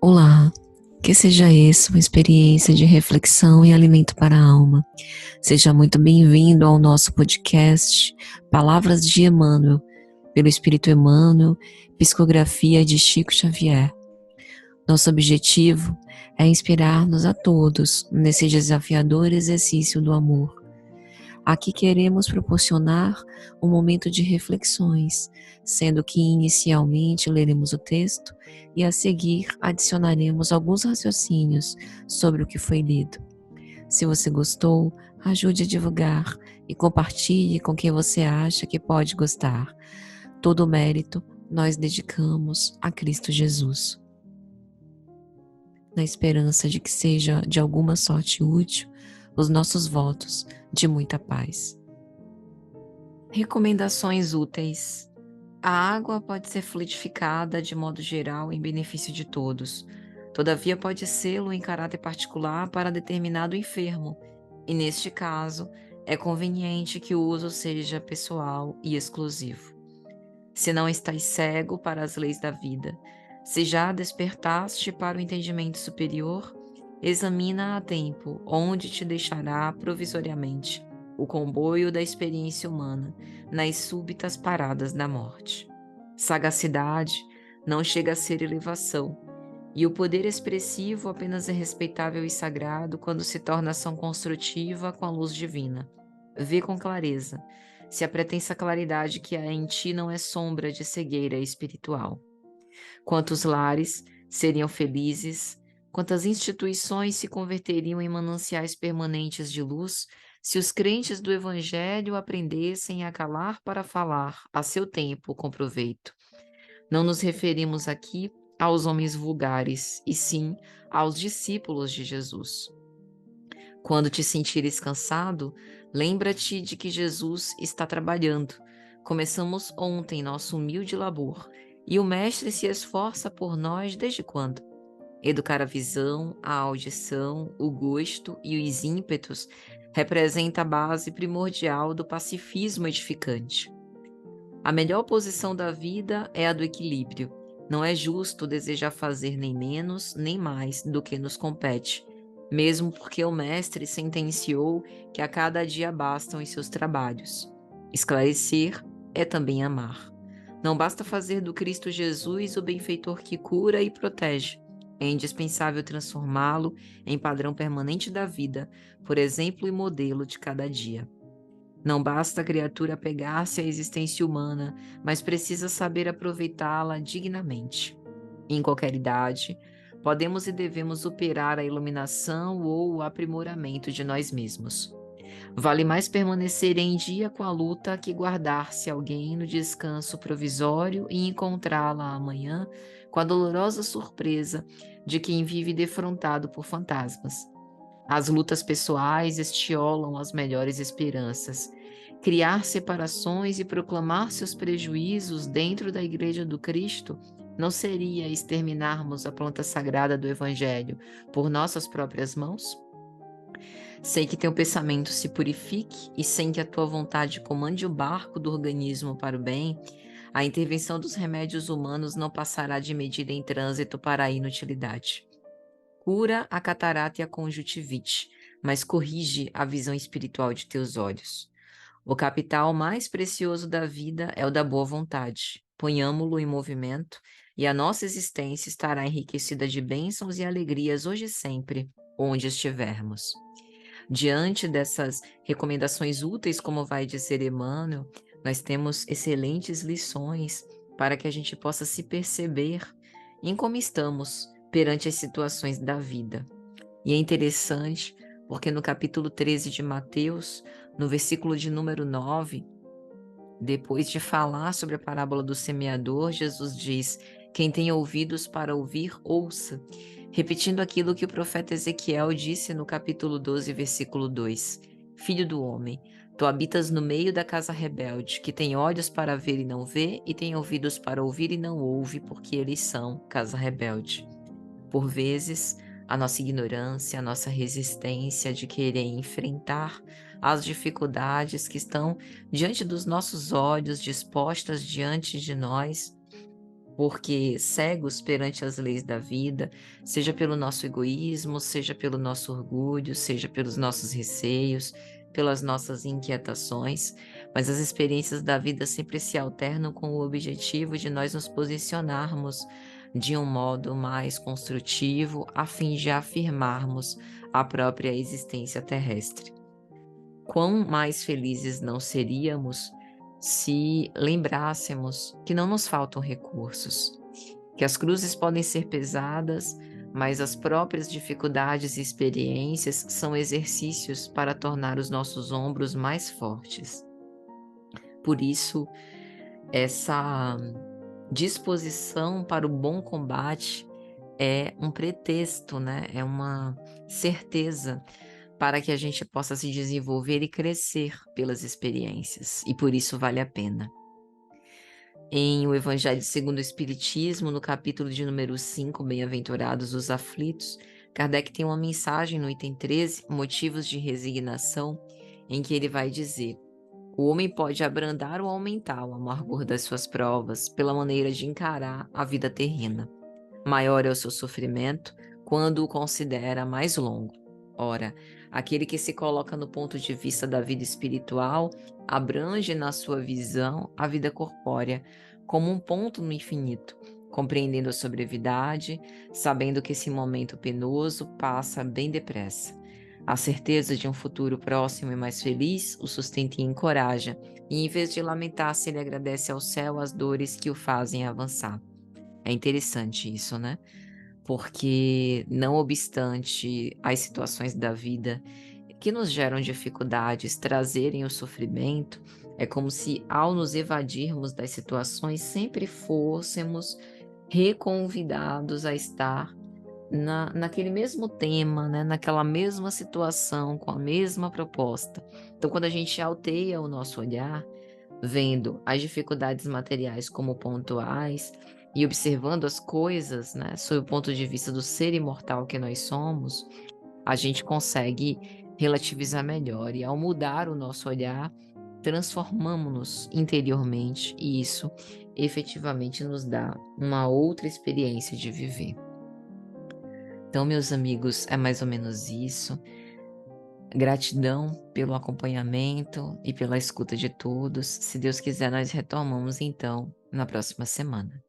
Olá, que seja essa uma experiência de reflexão e alimento para a alma. Seja muito bem-vindo ao nosso podcast Palavras de Emmanuel, pelo Espírito Emmanuel, psicografia de Chico Xavier. Nosso objetivo é inspirar-nos a todos nesse desafiador exercício do amor. Aqui queremos proporcionar um momento de reflexões, sendo que inicialmente leremos o texto e a seguir adicionaremos alguns raciocínios sobre o que foi lido. Se você gostou, ajude a divulgar e compartilhe com quem você acha que pode gostar. Todo o mérito nós dedicamos a Cristo Jesus. Na esperança de que seja de alguma sorte útil os nossos votos de muita paz. Recomendações úteis. A água pode ser fluidificada de modo geral em benefício de todos. Todavia pode sê-lo em caráter particular para determinado enfermo, e neste caso é conveniente que o uso seja pessoal e exclusivo. Se não estás cego para as leis da vida, se já despertaste para o entendimento superior, examina a tempo onde te deixará provisoriamente o comboio da experiência humana nas súbitas paradas da morte. Sagacidade não chega a ser elevação, e o poder expressivo apenas é respeitável e sagrado quando se torna ação construtiva com a luz divina. Vê com clareza, se a pretensa claridade que há em ti não é sombra de cegueira espiritual. Quantos lares seriam felizes, quantas instituições se converteriam em mananciais permanentes de luz, se os crentes do Evangelho aprendessem a calar para falar, a seu tempo, com proveito. Não nos referimos aqui aos homens vulgares, e sim aos discípulos de Jesus. Quando te sentires cansado, lembra-te de que Jesus está trabalhando. Começamos ontem nosso humilde labor, e o Mestre se esforça por nós desde quando? Educar a visão, a audição, o gosto e os ímpetos representa a base primordial do pacifismo edificante. A melhor posição da vida é a do equilíbrio. Não é justo desejar fazer nem menos nem mais do que nos compete, mesmo porque o Mestre sentenciou que a cada dia bastam os seus trabalhos. Esclarecer é também amar. Não basta fazer do Cristo Jesus o benfeitor que cura e protege. É indispensável transformá-lo em padrão permanente da vida, por exemplo e modelo de cada dia. Não basta a criatura apegar-se à existência humana, mas precisa saber aproveitá-la dignamente. Em qualquer idade, podemos e devemos operar a iluminação ou o aprimoramento de nós mesmos. Vale mais permanecer em dia com a luta que guardar-se alguém no descanso provisório e encontrá-la amanhã com a dolorosa surpresa de quem vive defrontado por fantasmas. As lutas pessoais estiolam as melhores esperanças. Criar separações e proclamar seus prejuízos dentro da Igreja do Cristo não seria exterminarmos a planta sagrada do Evangelho por nossas próprias mãos? Sei que teu pensamento se purifique e sem que a tua vontade comande o barco do organismo para o bem, a intervenção dos remédios humanos não passará de medida em trânsito para a inutilidade. Cura a catarata e a conjuntivite, mas corrige a visão espiritual de teus olhos. O capital mais precioso da vida é o da boa vontade. Ponhamo-lo em movimento e a nossa existência estará enriquecida de bênçãos e alegrias hoje e sempre, onde estivermos. Diante dessas recomendações úteis, como vai dizer Emmanuel, nós temos excelentes lições para que a gente possa se perceber em como estamos perante as situações da vida. E é interessante porque no capítulo 13 de Mateus, no versículo de número 9, depois de falar sobre a parábola do semeador, Jesus diz: quem tem ouvidos para ouvir, ouça, repetindo aquilo que o profeta Ezequiel disse no capítulo 12, versículo 2. Filho do homem, tu habitas no meio da casa rebelde, que tem olhos para ver e não vê, e tem ouvidos para ouvir e não ouve, porque eles são casa rebelde. Por vezes, a nossa ignorância, a nossa resistência de querer enfrentar as dificuldades que estão diante dos nossos olhos, dispostas diante de nós, porque cegos perante as leis da vida, seja pelo nosso egoísmo, seja pelo nosso orgulho, seja pelos nossos receios, pelas nossas inquietações, mas as experiências da vida sempre se alternam com o objetivo de nós nos posicionarmos de um modo mais construtivo, a fim de afirmarmos a própria existência terrestre. Quão mais felizes não seríamos se lembrássemos que não nos faltam recursos, que as cruzes podem ser pesadas, mas as próprias dificuldades e experiências são exercícios para tornar os nossos ombros mais fortes. Por isso, essa disposição para o bom combate é um pretexto, né? É uma certeza para que a gente possa se desenvolver e crescer pelas experiências, e por isso vale a pena. Em O Evangelho segundo o Espiritismo, no capítulo de número 5, Bem-aventurados os aflitos, Kardec tem uma mensagem no item 13, Motivos de resignação, em que ele vai dizer: o homem pode abrandar ou aumentar o amargor das suas provas pela maneira de encarar a vida terrena. Maior é o seu sofrimento quando o considera mais longo. Ora, aquele que se coloca no ponto de vista da vida espiritual abrange na sua visão a vida corpórea como um ponto no infinito, compreendendo a sua brevidade, sabendo que esse momento penoso passa bem depressa. A certeza de um futuro próximo e mais feliz o sustenta e encoraja, e em vez de lamentar-se, ele agradece ao céu as dores que o fazem avançar. É interessante isso, né? Porque, não obstante as situações da vida que nos geram dificuldades trazerem o sofrimento, é como se, ao nos evadirmos das situações, sempre fôssemos reconvidados a estar naquele mesmo tema, né? Naquela mesma situação, com a mesma proposta. Então, quando a gente alteia o nosso olhar, vendo as dificuldades materiais como pontuais e observando as coisas, né, sob o ponto de vista do ser imortal que nós somos, a gente consegue relativizar melhor. E ao mudar o nosso olhar, transformamos-nos interiormente e isso efetivamente nos dá uma outra experiência de viver. Então, meus amigos, é mais ou menos isso. Gratidão pelo acompanhamento e pela escuta de todos. Se Deus quiser, nós retomamos então na próxima semana.